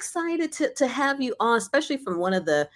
excited to have you on, especially from one of the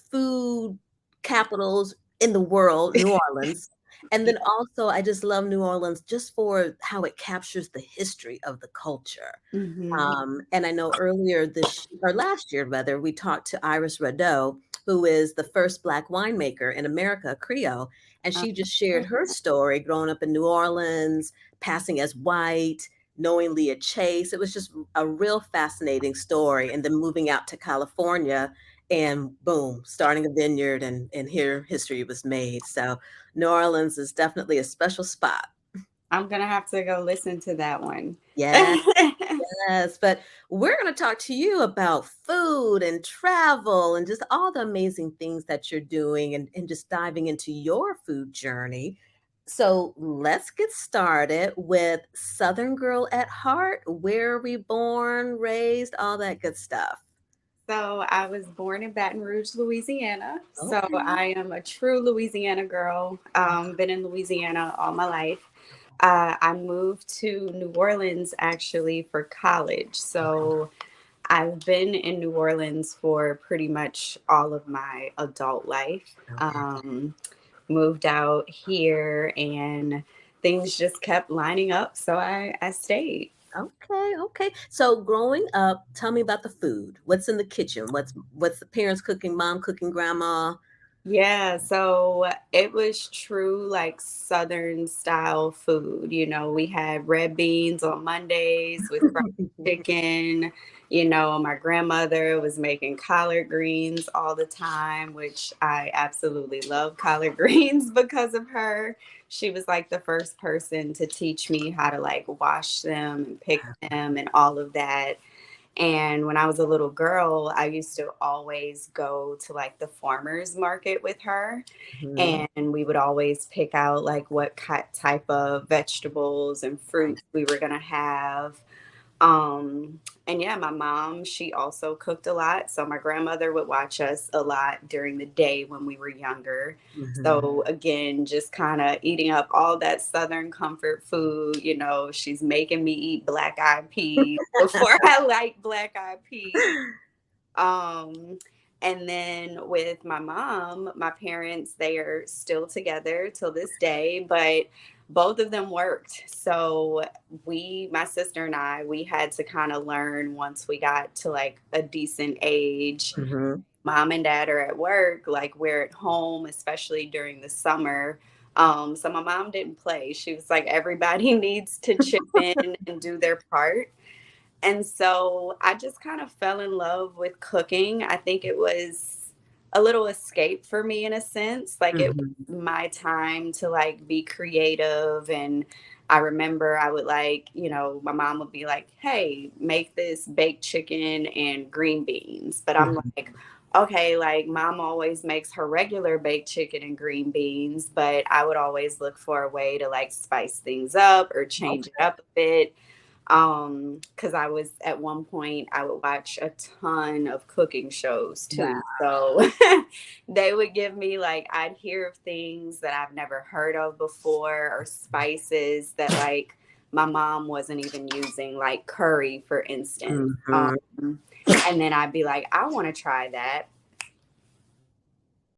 food capitals in the world, New Orleans. And then also, I just love New Orleans just for how it captures the history of the culture. Mhm. And I know earlier this or last year, rather, we talked to Iris Radeau, who is the first Black winemaker in America, a Creole, and Uh, she just shared her story growing up in New Orleans, passing as white, knowing Leah Chase. It was just a real fascinating story, and then moving out to California, and boom, starting a vineyard, and here history was made. So New Orleans is definitely a special spot. I'm gonna have to go listen to that one. Yeah. Yes, but we're going to talk to you about food and travel and just all the amazing things that you're doing, and just diving into your food journey. So let's get started with Southern Girl at Heart. Where are we born, raised, all that good stuff? So I was born in Baton Rouge, Louisiana. So Okay. I am a true Louisiana girl. Been in Louisiana all my life. I moved to New Orleans actually for college. So I've been in New Orleans for pretty much all of my adult life. Okay. Moved out here and things just kept lining up. So I stayed. Okay, okay. So growing up, tell me about the food. What's in the kitchen? What's the parents cooking, mom cooking, grandma? Yeah, so it was true like Southern style food. We had red beans on Mondays with fried chicken. My grandmother was making collard greens all the time, which I absolutely love collard greens because of her. She was like the first person to teach me how to like wash them and pick them and all of that. And when I was a little girl, I used to always go to like the farmer's market with her. Mhm. And we would always pick out like what type of vegetables and Right. fruits we were going to have. Um, and yeah, my mom, she also cooked a lot. So my grandmother would watch us a lot during the day when we were younger. Mhm. So again, just kind of eating up all that Southern comfort food. She's making me eat black eyed peas before I like black eyed peas. Um, and then with my mom, my parents, they are still together till this day, but both of them worked. So my sister and I, we had to kind of learn once we got to like a decent age. Mhm. Mom and dad are at work, like we're at home, especially during the summer. So my mom didn't play. She was like, everybody needs to chip in and do their part. And so I just kind of fell in love with cooking. I think it was a little escape for me in a sense. Like it Mhm. was my time to like be creative. And I remember I would like, my mom would be like, hey, make this baked chicken and green beans. But I'm Mhm. like, okay, like mom always makes her regular baked chicken and green beans, but I would always look for a way to like spice things up or change it Okay. up a bit. Because I was at one point I would watch a ton of cooking shows too. Wow. So they would give me like I'd hear of things that I've never heard of before or spices that like my mom wasn't even using, like curry, for instance. Mhm. And then I'd be like, I want to try that.